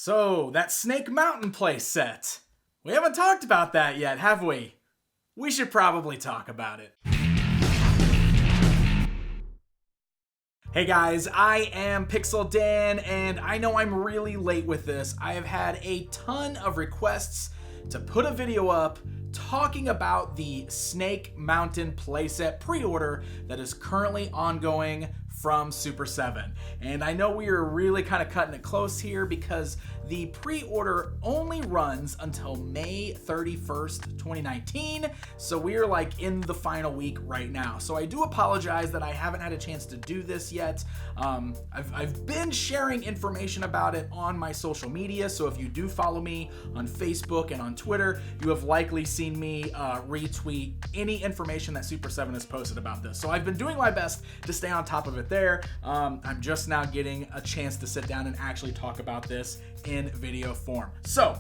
So, that Snake Mountain playset. We haven't talked about that yet, have we? We should probably talk about it. Hey guys, I am Pixel Dan, and I know I'm really late with this. I have had a ton of requests to put a video up talking about the Snake Mountain playset pre-order that is currently ongoing from Super7. And I know we are really kind of cutting it close here because the pre-order only runs until May 31st, 2019. So we are like in the final week right now. So I do apologize that I haven't had a chance to do this yet. I've been sharing information about it on my social media. So if you do follow me on Facebook and on Twitter, you have likely seen me retweet any information that Super7 has posted about this. So I've been doing my best to stay on top of it there. I'm just now getting a chance to sit down and actually talk about this in video form. So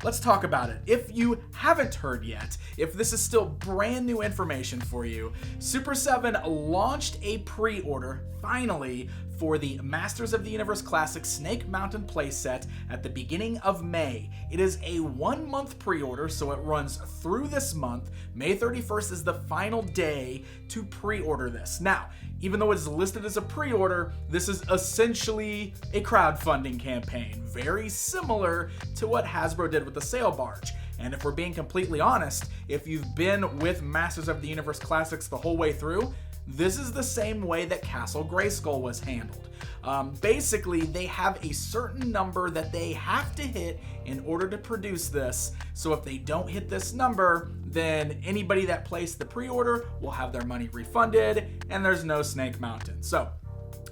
let's talk about it. If you haven't heard yet, if this is still brand new information for you, Super7 launched a pre-order finally for the Masters of the Universe Classic Snake Mountain playset at the beginning of May. It is a 1-month pre-order, so it runs through this month. May 31st is the final day to pre-order this. Now, even though it's listed as a pre-order, this is essentially a crowdfunding campaign, very similar to what Hasbro did with the sail barge. And if we're being completely honest, if you've been with Masters of the Universe Classics the whole way through, this is the same way that Castle Grayskull was handled. Basically, they have a certain number that they have to hit in order to produce this. So if they don't hit this number, then anybody that placed the pre-order will have their money refunded, and there's no Snake Mountain. So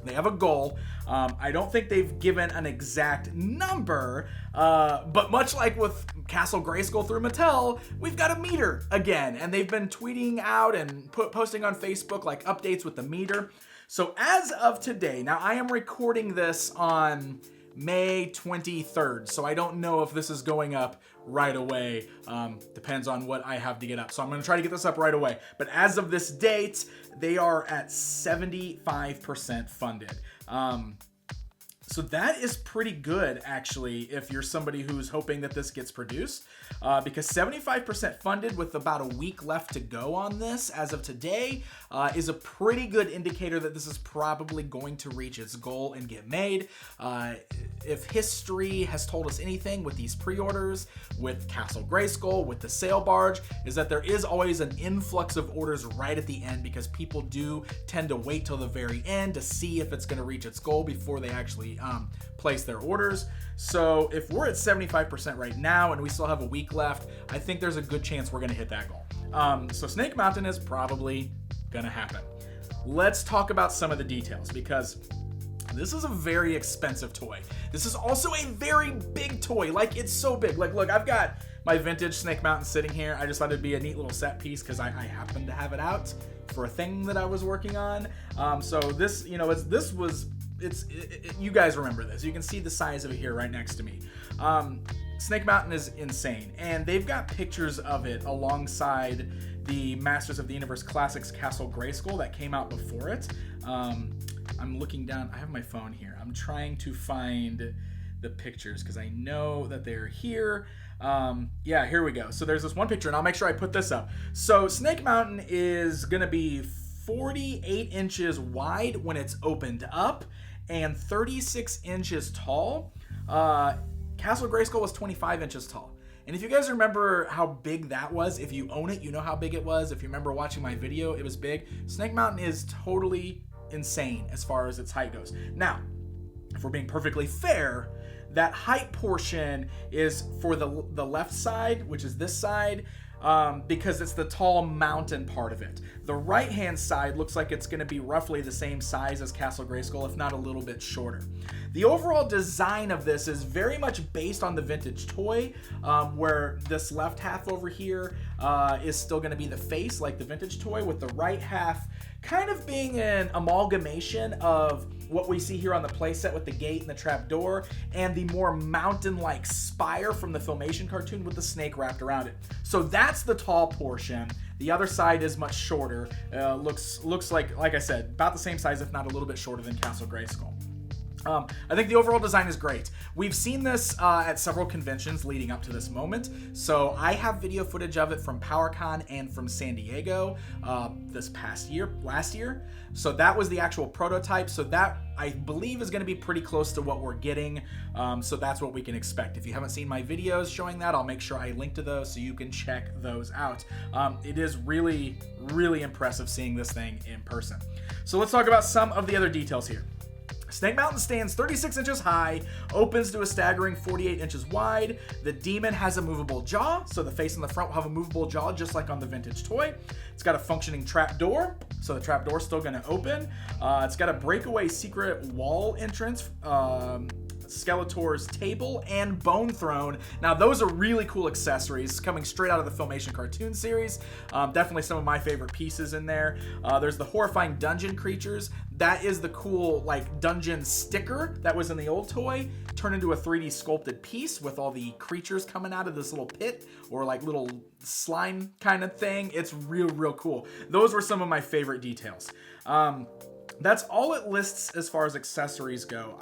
they have a goal. I don't think they've given an exact number, but much like with Castle Grayskull through Mattel, we've got a meter again, and they've been tweeting out and posting on Facebook like updates with the meter. So as of today, now I am recording this on May 23rd, so I don't know if this is going up right away. Depends on what I have to get up. So I'm going to try to get this up right away. But as of this date, they are at 75% funded. So that is pretty good, actually, if you're somebody who's hoping that this gets produced, because 75% funded with about a week left to go on this as of today is a pretty good indicator that this is probably going to reach its goal and get made. If history has told us anything with these pre-orders, with Castle Grayskull, with the sail barge, is that there is always an influx of orders right at the end because people do tend to wait till the very end to see if it's going to reach its goal before they actually place their orders. So if we're at 75% right now and we still have a week left, I think there's a good chance we're going to hit that goal. So Snake Mountain is probably going to happen. Let's talk about some of the details because this is a very expensive toy. This is also a very big toy. Like, it's so big. Like, look, I've got my vintage Snake Mountain sitting here. I just thought it'd be a neat little set piece because I happen to have it out for a thing that I was working on. So this, you know, you guys remember this. You can see the size of it here right next to me. Snake Mountain is insane, and they've got pictures of it alongside the Masters of the Universe Classics Castle Grayskull that came out before it. I'm looking down. I have my phone here. I'm trying to find the pictures because I know that they're here. Yeah, here we go. So there's this one picture, and I'll make sure I put this up. So Snake Mountain is going to be 48 inches wide when it's opened up and 36 inches tall. Castle Grayskull was 25 inches tall. And if you guys remember how big that was, if you own it, you know how big it was. If you remember watching my video, it was big. Snake Mountain is totally insane as far as its height goes. Now, if we're being perfectly fair, that height portion is for the left side, which is this side, because it's the tall mountain part of it. The right-hand side looks like it's going to be roughly the same size as Castle Grayskull, if not a little bit shorter. The overall design of this is very much based on the vintage toy, where this left half over here is still going to be the face, like the vintage toy, with the right half kind of being an amalgamation of what we see here on the playset with the gate and the trap door, and the more mountain-like spire from the Filmation cartoon with the snake wrapped around it. So that's the tall portion. The other side is much shorter. Looks like I said, about the same size, if not a little bit shorter than Castle Grayskull. I think the overall design is great. We've seen this at several conventions leading up to this moment. So I have video footage of it from PowerCon and from San Diego last year. So that was the actual prototype. So that, I believe, is going to be pretty close to what we're getting. So that's what we can expect. If you haven't seen my videos showing that, I'll make sure I link to those so you can check those out. It is really, really impressive seeing this thing in person. So let's talk about some of the other details here. Snake Mountain stands 36 inches high, opens to a staggering 48 inches wide. The Demon has a movable jaw, so the face on the front will have a movable jaw just like on the vintage toy. It's got a functioning trap door, so the trap door is still going to open. It's got a breakaway secret wall entrance, Skeletor's table, and Bone Throne. Now, those are really cool accessories coming straight out of the Filmation cartoon series. Definitely some of my favorite pieces in there. There's the horrifying dungeon creatures. That is the cool, like, dungeon sticker that was in the old toy, turned into a 3D sculpted piece with all the creatures coming out of this little pit, or like little slime kind of thing. It's real, real cool. Those were some of my favorite details. That's all it lists as far as accessories go.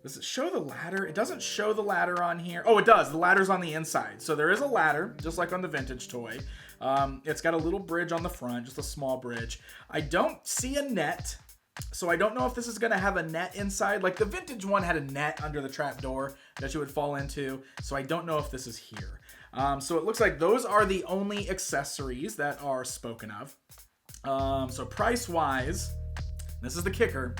Does it show the ladder? It doesn't show the ladder on here. Oh, it does. The ladder's on the inside. So there is a ladder, just like on the vintage toy. It's got a little bridge on the front, just a small bridge. I don't see a net, so I don't know if this is going to have a net inside. Like the vintage one had a net under the trap door that you would fall into, so I don't know if this is here. So it looks like those are the only accessories that are spoken of. So price-wise, this is the kicker.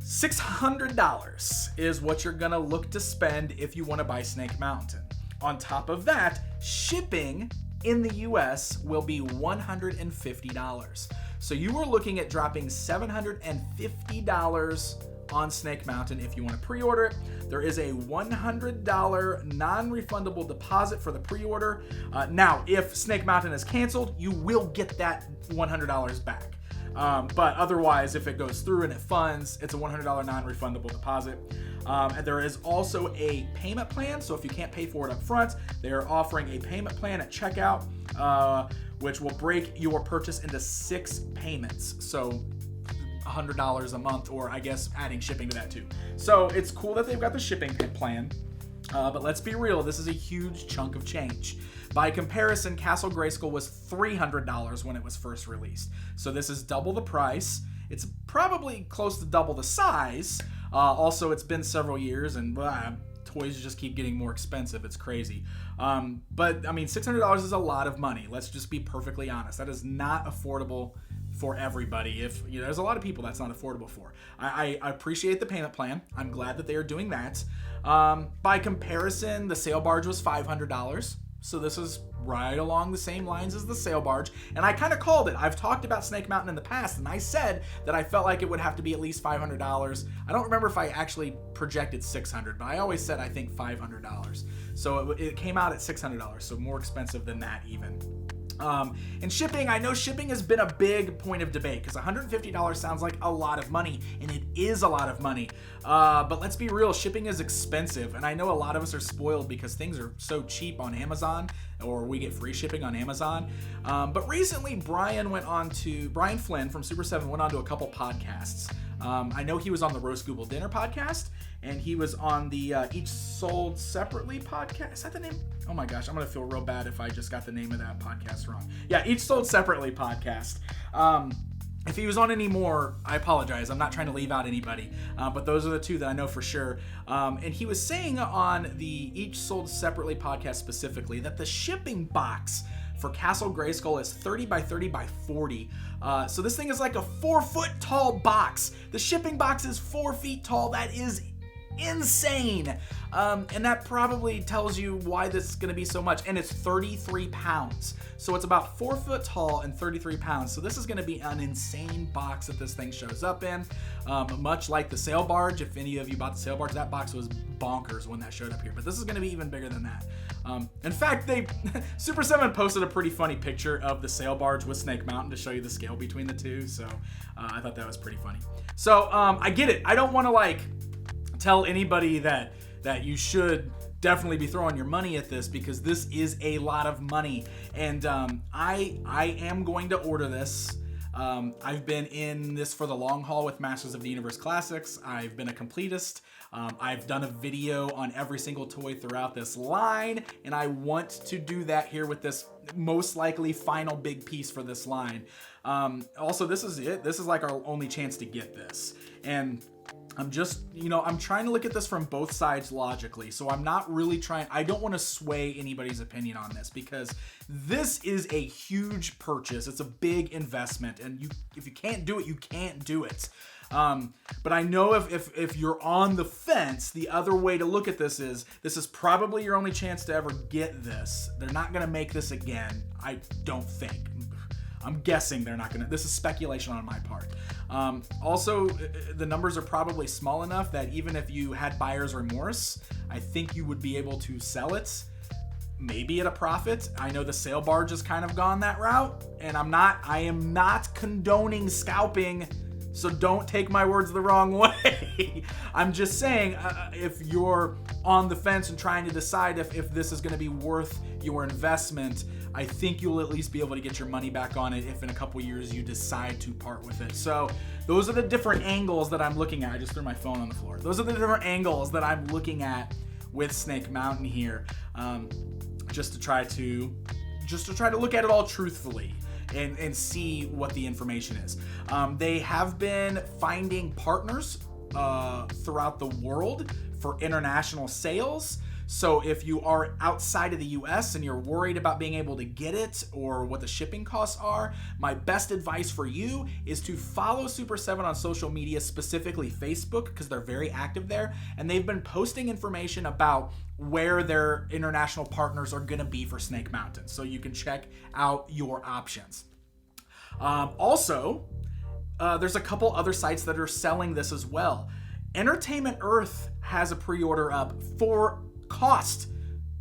$600 is what you're gonna look to spend if you want to buy Snake Mountain. On top of that, shipping in the US will be $150. So you are looking at dropping $750 on Snake Mountain if you want to pre-order it. There is a $100 non-refundable deposit for the pre-order. Now, if Snake Mountain is canceled, you will get that $100 back. But otherwise, if it goes through and it funds, it's a $100 non-refundable deposit. And there is also a payment plan. So if you can't pay for it up front, they are offering a payment plan at checkout, which will break your purchase into 6 payments. So $100 a month, or I guess adding shipping to that too. So it's cool that they've got the shipping plan. But let's be real, this is a huge chunk of change. By comparison, Castle Grayskull was $300 when it was first released. So this is double the price. It's probably close to double the size. Also, it's been several years, and toys just keep getting more expensive. It's crazy. But, I mean, $600 is a lot of money. Let's just be perfectly honest. That is not affordable for everybody. There's a lot of people that's not affordable for. I appreciate the payment plan. I'm glad that they are doing that. By comparison, the sail barge was $500. So this is right along the same lines as the sail barge. And I kind of called it. I've talked about Snake Mountain in the past, and I said that I felt like it would have to be at least $500. I don't remember if I actually projected $600, but I always said I think $500. So it came out at $600, so more expensive than that even. And shipping, I know shipping has been a big point of debate because $150 sounds like a lot of money, and it is a lot of money. But let's be real, shipping is expensive, and I know a lot of us are spoiled because things are so cheap on Amazon, or we get free shipping on Amazon. But recently, Brian Flynn from Super7 went on to a couple podcasts. I know he was on the Roast Google Dinner podcast, and he was on the Each Sold Separately podcast. Is that the name? Oh my gosh, I'm going to feel real bad if I just got the name of that podcast wrong. Yeah, Each Sold Separately podcast. If he was on any more, I apologize. I'm not trying to leave out anybody. But those are the two that I know for sure. And he was saying on the Each Sold Separately podcast specifically that the shipping box for Castle Grayskull is 30 by 30 by 40. So this thing is like a 4-foot tall box. The shipping box is 4 feet tall. That is insane. And that probably tells you why this is going to be so much. And it's 33 pounds. So it's about 4 foot tall and 33 pounds. So this is going to be an insane box that this thing shows up in. Much like the sail barge. If any of you bought the sail barge, that box was bonkers when that showed up here. But this is going to be even bigger than that. In fact, Super7 posted a pretty funny picture of the sail barge with Snake Mountain to show you the scale between the two. So I thought that was pretty funny. So I get it. I don't want to tell anybody that you should definitely be throwing your money at this, because this is a lot of money, and I am going to order this. I've been in this for the long haul with Masters of the Universe Classics. I've been a completist. I've done a video on every single toy throughout this line, and I want to do that here with this most likely final big piece for this line. Also, this is it. This is like our only chance to get this. And I'm just, I'm trying to look at this from both sides logically. So I'm not really I don't want to sway anybody's opinion on this, because this is a huge purchase. It's a big investment, and if you can't do it, you can't do it. But I know if you're on the fence, the other way to look at this is probably your only chance to ever get this. They're not going to make this again. I don't think. I'm guessing they're not gonna. This is speculation on my part. Also, the numbers are probably small enough that even if you had buyer's remorse, I think you would be able to sell it, maybe at a profit. I know the sale barge has kind of gone that route, and I am not condoning scalping, so don't take my words the wrong way. I'm just saying, if you're on the fence and trying to decide if this is gonna be worth your investment, I think you'll at least be able to get your money back on it if in a couple years you decide to part with it. So those are the different angles that I'm looking at. I just threw my phone on the floor. Those are the different angles that I'm looking at with Snake Mountain here, just to try to look at it all truthfully and see what the information is. They have been finding partners throughout the world for international sales. So if you are outside of the US and you're worried about being able to get it or what the shipping costs are, my best advice for you is to follow Super7 on social media, specifically Facebook, because they're very active there, and they've been posting information about where their international partners are going to be for Snake Mountain, so you can check out your options. Also, there's a couple other sites that are selling this as well. Entertainment Earth has a pre-order up for cost.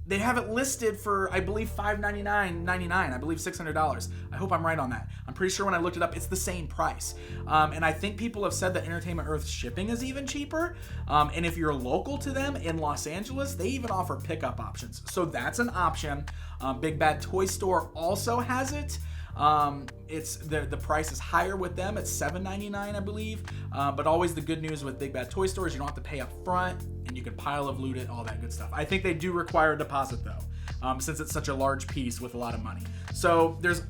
They have it listed for, I believe, $599.99. I believe $600. I hope I'm right on that. I'm pretty sure when I looked it up, it's the same price. And I think people have said that Entertainment Earth shipping is even cheaper. And if you're local to them in Los Angeles, they even offer pickup options. So that's an option. BigBadToyStore also has it. It's the price is higher with them. It's $7.99, I believe. But always the good news with BigBadToyStore is you don't have to pay up front, and you can pile of loot it, all that good stuff. I think they do require a deposit though, since it's such a large piece with a lot of money. So there's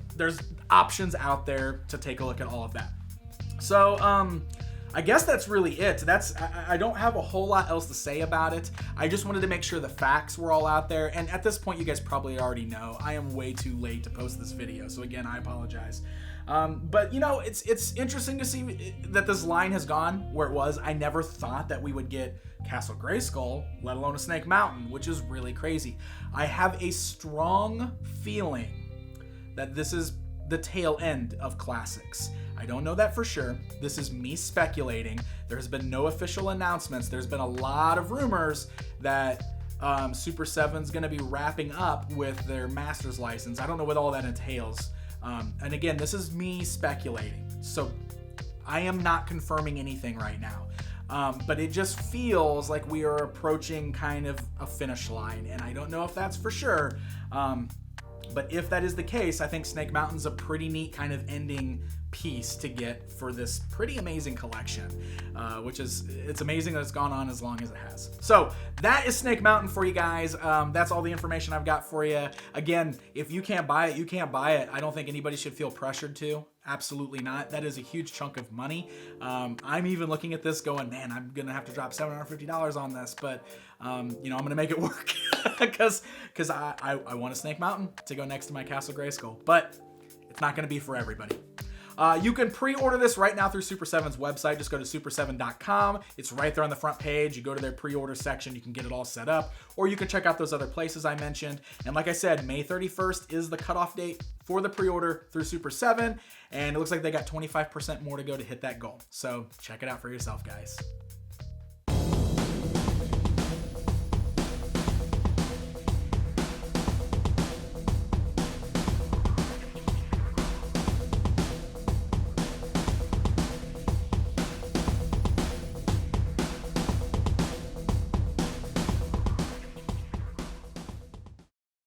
options out there to take a look at all of that. So I guess that's really it. I don't have a whole lot else to say about it. I just wanted to make sure the facts were all out there. And at this point, you guys probably already know I am way too late to post this video. So again, I apologize. But it's interesting to see that this line has gone where it was. I never thought that we would get Castle Grayskull, let alone a Snake Mountain, which is really crazy. I have a strong feeling that this is the tail end of classics. I don't know that for sure. This is me speculating. There's been no official announcements. There's been a lot of rumors that Super7's going to be wrapping up with their master's license. I don't know what all that entails. And again, this is me speculating. So I am not confirming anything right now. But it just feels like we are approaching kind of a finish line. And I don't know if that's for sure. But if that is the case, I think Snake Mountain's a pretty neat kind of ending piece to get for this pretty amazing collection, it's amazing that it's gone on as long as it has. So that is Snake Mountain for you guys. That's all the information I've got for you. Again, if you can't buy it, you can't buy it. I don't think anybody should feel pressured to. Absolutely not. That is a huge chunk of money. I'm even looking at this going, man, I'm gonna have to drop $750 on this, but I'm gonna make it work because I want a Snake Mountain to go next to my Castle Grayskull, but it's not gonna be for everybody. You can pre-order this right now through Super7's website. Just go to super7.com. It's right there on the front page. You go to their pre-order section. You can get it all set up, or you can check out those other places I mentioned. And like I said, May 31st is the cutoff date for the pre-order through Super7. And it looks like they got 25% more to go to hit that goal. So check it out for yourself, guys.